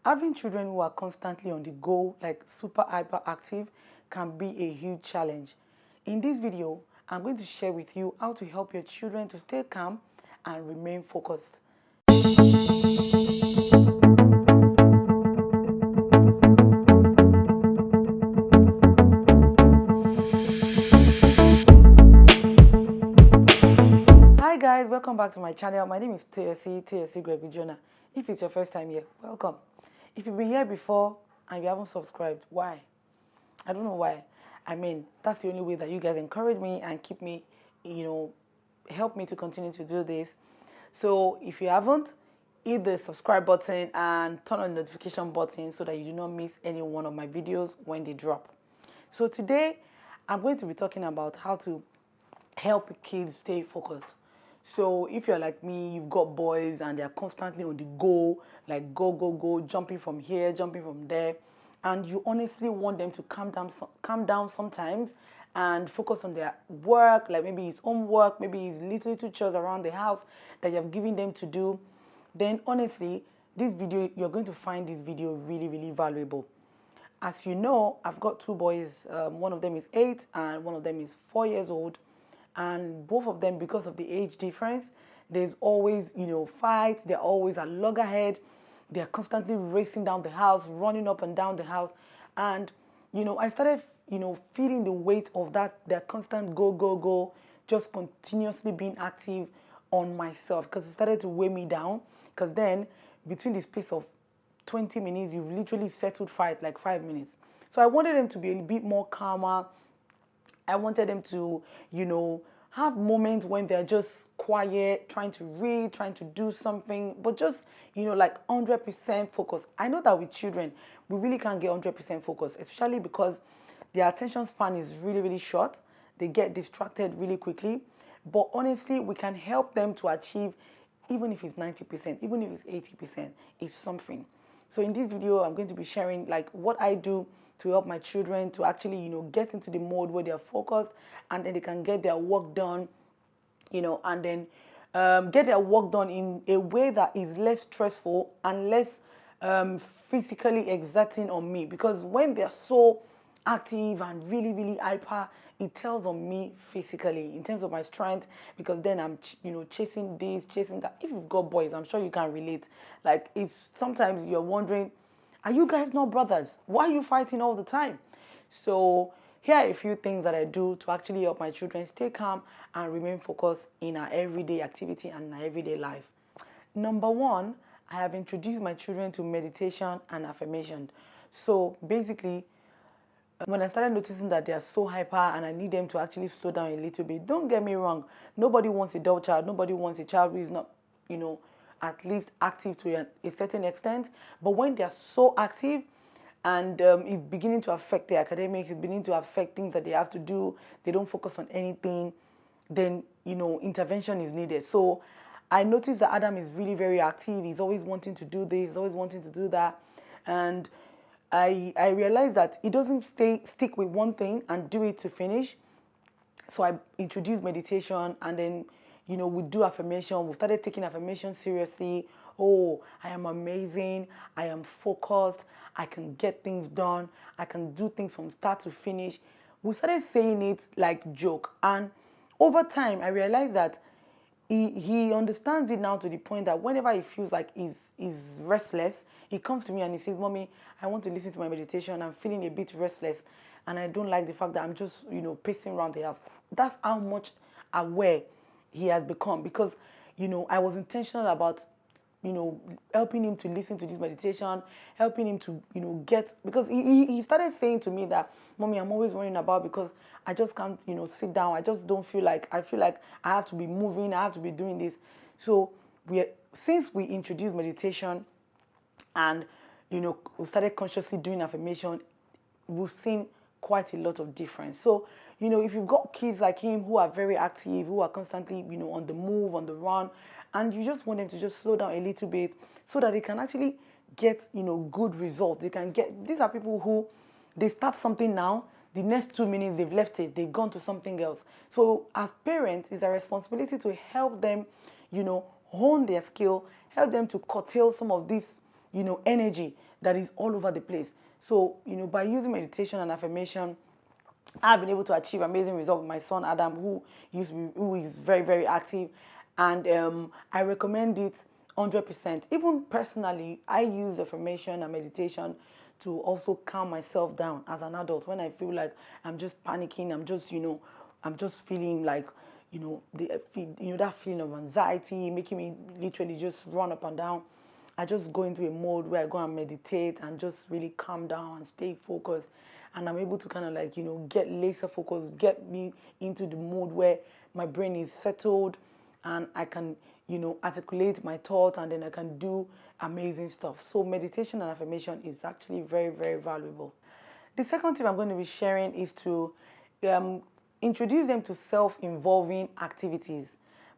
Having children who are constantly on the go, like super hyperactive, can be a huge challenge. In this video, I'm going to share with you how to help your children to stay calm and remain focused. Hi guys, welcome back to my channel. My name is Toyosi Gregory-Jonah. If it's your first time here, welcome. If you've been here before and you haven't subscribed, why? I don't know why. I mean, that's the only way that you guys encourage me and keep me, help me to continue to do this. So if you haven't, hit the subscribe button and turn on the notification button so that you do not miss any one of my videos when they drop. So today, I'm going to be talking about how to help kids stay focused. So if you're like me, you've got boys and they're constantly on the go, like go, jumping from here, jumping from there, and you honestly want them to calm down sometimes and focus on their work, like maybe it's homework, maybe it's little chores around the house that you have given them to do, then honestly, this video, you're going to find this video really valuable. As you know, I've got two boys. One of them is 8 and one of them is 4 years old. And both of them, because of the age difference, there's always, fights. They're always at loggerhead. They're constantly racing down the house, running up and down the house. And, I started, feeling the weight of their constant go, just continuously being active on myself, because it started to weigh me down. Because then, between the space of 20 minutes, you've literally settled fight like 5 minutes. So I wanted them to be a bit more calmer. I wanted them to, have moments when they're just quiet, trying to read, trying to do something, but just, like 100% focus. I know that with children, we really can't get 100% focus, especially because their attention span is really short. They get distracted really quickly. But honestly, we can help them to achieve, even if it's 90%, even if it's 80%, it's something. So in this video, I'm going to be sharing like what I do to help my children to actually, get into the mode where they're focused and then they can get their work done, and then get their work done in a way that is less stressful and less physically exerting on me. Because when they're so active and really hyper, it tells on me physically in terms of my strength, because then I'm chasing this, chasing that. If you've got boys, I'm sure you can relate. Like, it's sometimes you're wondering, are you guys not brothers? Why are you fighting all the time? So here are a few things that I do to actually help my children stay calm and remain focused in our everyday activity and our everyday life. Number one, I have introduced my children to meditation and affirmation. So basically, when I started noticing that they are so hyper and I need them to actually slow down a little bit, don't get me wrong, nobody wants a dull child, nobody wants a child who is not, at least active to a certain extent. But when they are so active and it's beginning to affect their academics, it's beginning to affect things that they have to do, they don't focus on anything, then, intervention is needed. So I noticed that Adam is really very active. He's always wanting to do this, he's always wanting to do that. And I realized that he doesn't stick with one thing and do it to finish. So I introduced meditation, and then, we do affirmation. We started taking affirmation seriously. Oh, I am amazing. I am focused. I can get things done. I can do things from start to finish. We started saying it like joke. And over time, I realized that he understands it now to the point that whenever he feels like he's restless, he comes to me and he says, Mommy, I want to listen to my meditation. I'm feeling a bit restless and I don't like the fact that I'm just, pacing around the house. That's how much aware he has become, because, I was intentional about, helping him to listen to this meditation, helping him to, get, because he started saying to me that, Mommy, I'm always worrying about, because I just can't, sit down. I just don't feel like, I feel like I have to be moving, I have to be doing this. So since we introduced meditation and, we started consciously doing affirmation, we've seen quite a lot of difference. So, if you've got kids like him who are very active, who are constantly, on the move, on the run, and you just want them to just slow down a little bit so that they can actually get, good results. These are people who, they start something now, the next 2 minutes they've left it, they've gone to something else. So as parents, it's a responsibility to help them, hone their skill, help them to curtail some of this, energy that is all over the place. So, by using meditation and affirmation, I've been able to achieve amazing results with my son Adam, who is very, very active, and I recommend it 100%. Even personally, I use affirmation and meditation to also calm myself down as an adult when I feel like I'm just panicking. I'm just feeling like that feeling of anxiety making me literally just run up and down. I just go into a mode where I go and meditate and just really calm down and stay focused. And I'm able to kind of like, get laser focused, get me into the mode where my brain is settled and I can, articulate my thoughts, and then I can do amazing stuff. So meditation and affirmation is actually very, very valuable. The second tip I'm going to be sharing is to introduce them to self-involving activities.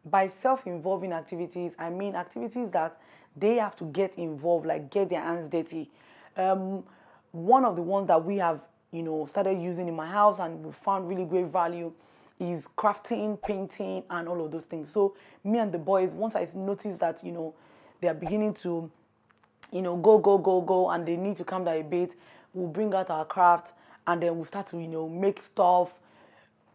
By self-involving activities, I mean activities that they have to get involved, like get their hands dirty. One of the ones that we have, started using in my house and we found really great value is crafting, painting, and all of those things. So me and the boys, once I notice that, they are beginning to, go, and they need to calm down a bit, we'll bring out our craft, and then we'll start to, make stuff.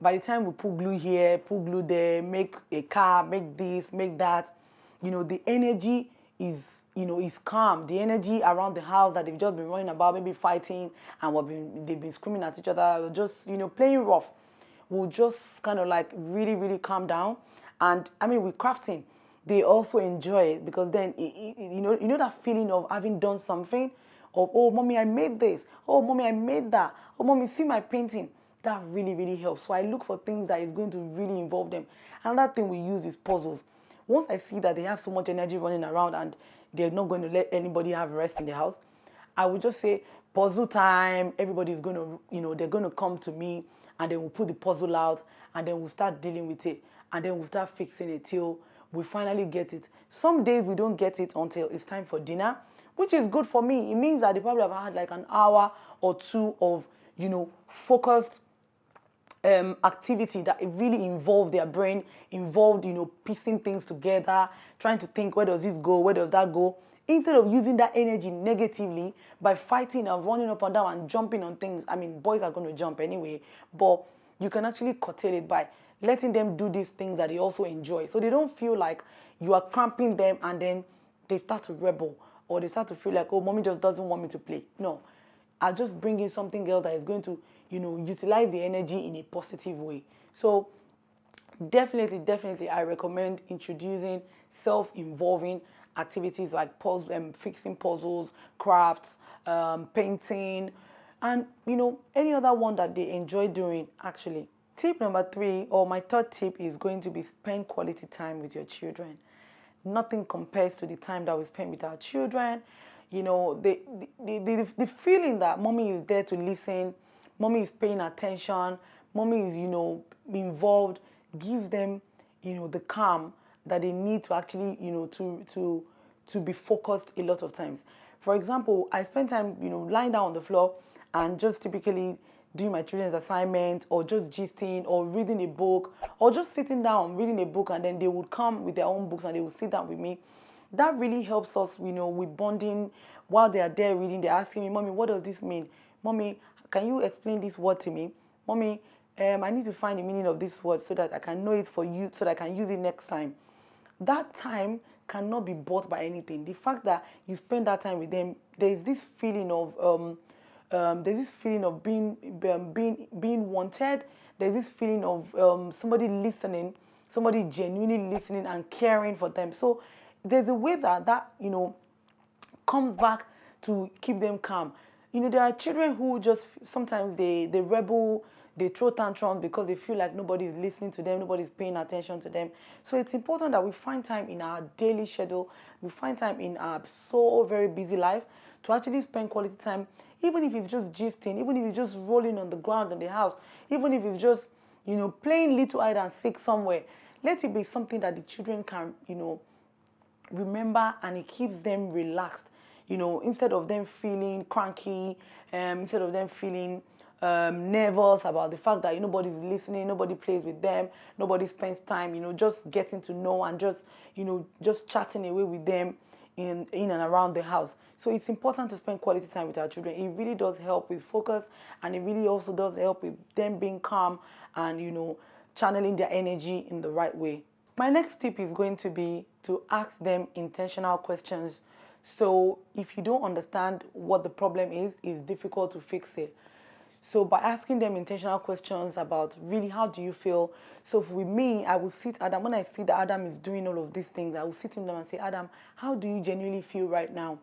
By the time we put glue here, put glue there, make a car, make this, make that, the energy is calm. The energy around the house that they've just been running about, maybe fighting, and they've been screaming at each other, just playing rough, will just kind of like really, really calm down. And I mean, with crafting, they also enjoy it, because then that feeling of having done something, of, oh mommy, I made this, oh mommy, I made that, oh mommy, see my painting. That really, really helps. So I look for things that is going to really involve them. Another thing we use is puzzles. Once I see that they have so much energy running around and they're not going to let anybody have rest in the house, I would just say, puzzle time. Everybody's going to, they're going to come to me, and then we'll put the puzzle out, and then we'll start dealing with it, and then we'll start fixing it till we finally get it. Some days we don't get it until it's time for dinner, which is good for me. It means that they probably have had like an hour or two of, focused activity that really involved their brain, involved, piecing things together, trying to think, where does this go, where does that go, instead of using that energy negatively by fighting and running up and down and jumping on things. I mean, boys are going to jump anyway, but you can actually curtail it by letting them do these things that they also enjoy, so they don't feel like you are cramping them and then they start to rebel, or they start to feel like, oh, mommy just doesn't want me to play. No, I'll just bring in something else that is going to utilize the energy in a positive way. So definitely, I recommend introducing self-involving activities like fixing puzzles, crafts, painting, and any other one that they enjoy doing, actually. Tip number 3, or my third tip, is going to be spend quality time with your children. Nothing compares to the time that we spend with our children. The feeling that mommy is there to listen, mommy is paying attention, mommy is, involved, gives them, the calm that they need to actually, to be focused a lot of times. For example, I spend time, lying down on the floor and just typically doing my children's assignment, or just gisting, or reading a book, or just sitting down reading a book, and then they would come with their own books and they would sit down with me. That really helps us, with bonding. While they are there reading, they're asking me, mommy, what does this mean? Mommy, can you explain this word to me? Mommy, I need to find the meaning of this word so that I can know it for you, so that I can use it next time. That time cannot be bought by anything. The fact that you spend that time with them, there's this feeling of being wanted. There's this feeling of somebody listening, somebody genuinely listening and caring for them. So there's a way that comes back to keep them calm. There are children who just sometimes they rebel, they throw tantrums because they feel like nobody is listening to them, nobody's paying attention to them. So it's important that we find time in our daily schedule, we find time in our so very busy life to actually spend quality time, even if it's just gisting, even if it's just rolling on the ground in the house, even if it's just, playing little hide and seek somewhere. Let it be something that the children can, remember, and it keeps them relaxed. Instead of them feeling cranky, instead of them feeling nervous about the fact that nobody's listening, nobody plays with them, nobody spends time, just getting to know and just chatting away with them. in and around the house. So it's important to spend quality time with our children. It really does help with focus, and it really also does help with them being calm and, channeling their energy in the right way. My next tip is going to be to ask them intentional questions. So if you don't understand what the problem is, it's difficult to fix it. So by asking them intentional questions about really how do you feel. So with me, I will sit Adam, when I see that Adam is doing all of these things, I will sit him down and say, Adam, how do you genuinely feel right now?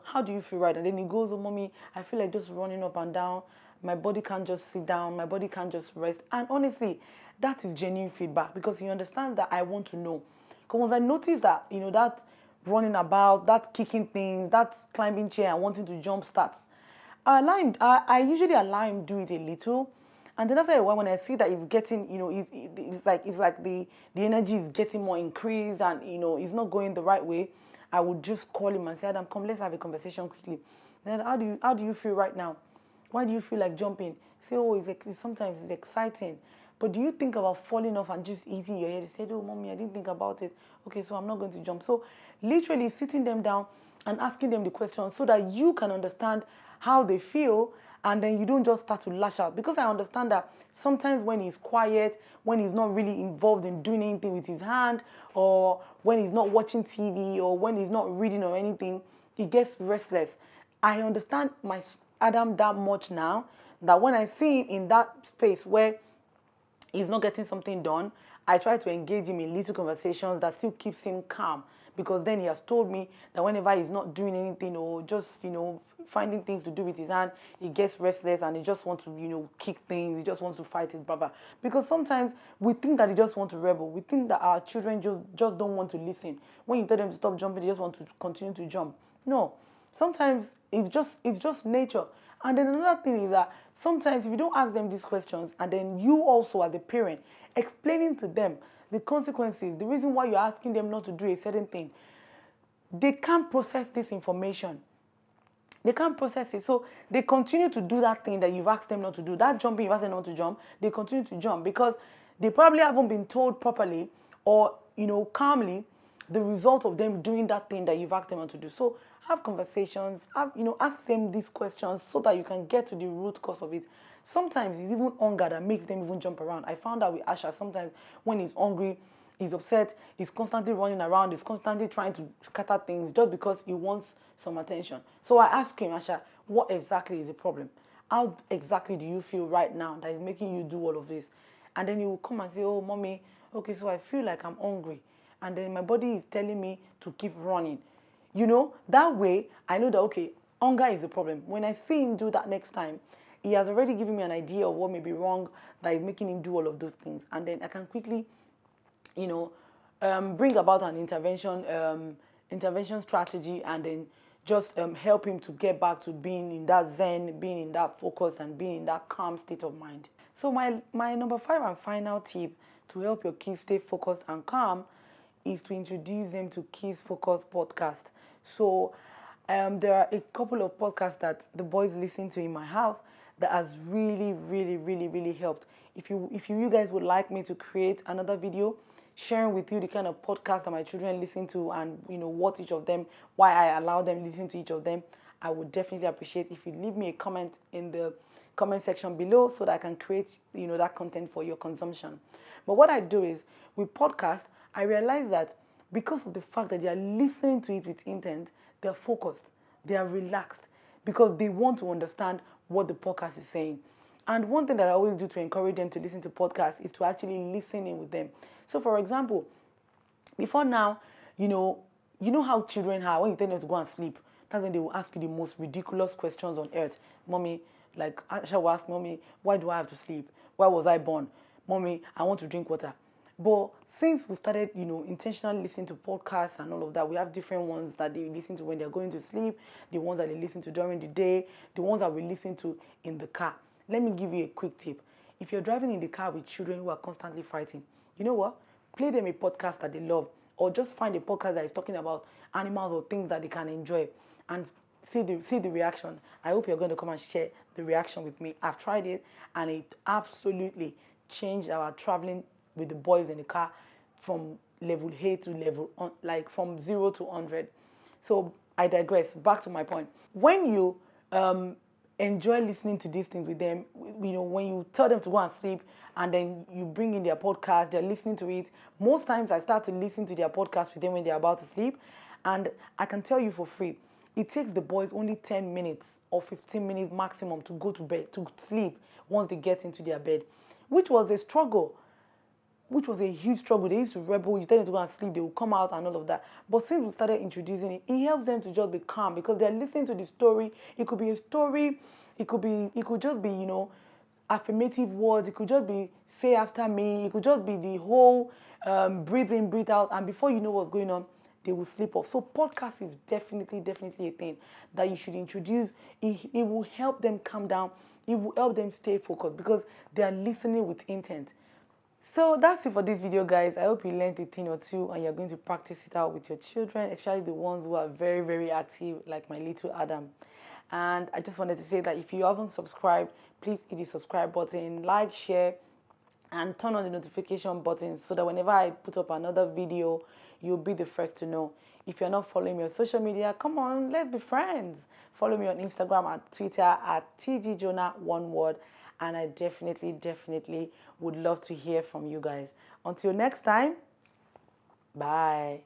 How do you feel right? And then he goes, oh, mommy, I feel like just running up and down. My body can't just sit down. My body can't just rest. And honestly, that is genuine feedback because he understands that I want to know. Because once I notice that, that running about, that kicking things, that climbing chair and wanting to jump starts, I usually allow him do it a little. And then after a while, when I see that it's getting, it's like the energy is getting more increased and, it's not going the right way, I would just call him and say, Adam, come, let's have a conversation quickly. Then how do you feel right now? Why do you feel like jumping? Say, oh, sometimes it's exciting. But do you think about falling off and just eating your head? He said, oh, mommy, I didn't think about it. Okay, so I'm not going to jump. So literally sitting them down and asking them the questions so that you can understand how they feel, and then you don't just start to lash out. Because I understand that sometimes when he's quiet, when he's not really involved in doing anything with his hand, or when he's not watching TV, or when he's not reading or anything, he gets restless. I understand my Adam that much now, that when I see him in that space where he's not getting something done, I try to engage him in little conversations that still keeps him calm, because then he has told me that whenever he's not doing anything or just, finding things to do with his hand, he gets restless and he just wants to, kick things, he just wants to fight his brother. Because sometimes we think that he just wants to rebel. We think that our children just don't want to listen. When you tell them to stop jumping, they just want to continue to jump. No. Sometimes it's just nature. And then another thing is that sometimes if you don't ask them these questions, and then you also as a parent explaining to them the consequences, the reason why you're asking them not to do a certain thing, they can't process this information. They can't process it. So they continue to do that thing that you've asked them not to do. That jumping you've asked them not to jump, they continue to jump because they probably haven't been told properly or, calmly the result of them doing that thing that you've asked them not to do. So have conversations, ask them these questions so that you can get to the root cause of it. Sometimes it's even hunger that makes them even jump around. I found out with Asha, sometimes when he's hungry, he's upset, he's constantly running around, he's constantly trying to scatter things just because he wants some attention. So I asked him, Asha, what exactly is the problem? How exactly do you feel right now that is making you do all of this? And then he will come and say, oh, mommy, okay, so I feel like I'm hungry. And then my body is telling me to keep running. That way, I know that, okay, hunger is the problem. When I see him do that next time, he has already given me an idea of what may be wrong that is making him do all of those things. And then I can quickly, bring about an intervention strategy, and then just help him to get back to being in that zen, being in that focus, and being in that calm state of mind. So my number 5 and final tip to help your kids stay focused and calm is to introduce them to Kids Focus podcast. So there are a couple of podcasts that the boys listen to in my house that has really, really, really, really helped. If you guys would like me to create another video sharing with you the kind of podcast that my children listen to and what each of them, why I allow them listen to each of them, I would definitely appreciate if you leave me a comment in the comment section below so that I can create that content for your consumption. But what I do is with podcast, I realize that because of the fact that they are listening to it with intent, they're focused, they are relaxed, because they want to understand what the podcast is saying. And one thing that I always do to encourage them to listen to podcasts is to actually listen in with them. So for example, before now, you know how children are, when you tell them to go and sleep, that's when they will ask you the most ridiculous questions on earth. Mommy, like Asha will ask, Mommy, why do I have to sleep? Why was I born? Mommy, I want to drink water. But since we started, intentionally listening to podcasts and all of that, we have different ones that they listen to when they're going to sleep, the ones that they listen to during the day, the ones that we listen to in the car. Let me give you a quick tip. If you're driving in the car with children who are constantly fighting, you know what? Play them a podcast that they love, or just find a podcast that is talking about animals or things that they can enjoy, and see the reaction. I hope you're going to come and share the reaction with me. I've tried it, and it absolutely changed our traveling with the boys in the car from level A to level on, like from 0 to 100. So I digress. Back to my point. When you enjoy listening to these things with them, when you tell them to go and sleep and then you bring in their podcast, they're listening to it. Most times I start to listen to their podcast with them when they're about to sleep. And I can tell you for free, it takes the boys only 10 minutes or 15 minutes maximum to go to bed, to sleep once they get into their bed, which was a struggle, which was a huge struggle. They used to rebel, you tell them to go and sleep, they will come out and all of that. But since we started introducing it, it helps them to just be calm because they're listening to the story. It could be a story, it could just be, affirmative words, it could just be say after me, it could just be the whole breathe in, breathe out, and before you know what's going on, they will sleep off. So podcast is definitely a thing that you should introduce. It will help them calm down. It will help them stay focused because they are listening with intent. So that's it for this video, guys. I hope you learned a thing or two and you're going to practice it out with your children, especially the ones who are very, very active, like my little Adam. And I just wanted to say that if you haven't subscribed, please hit the subscribe button, like, share, and turn on the notification button so that whenever I put up another video, you'll be the first to know. If you're not following me on social media, come on, let's be friends. Follow me on Instagram and Twitter at TGJonah, one word. And I definitely would love to hear from you guys. Until next time, bye.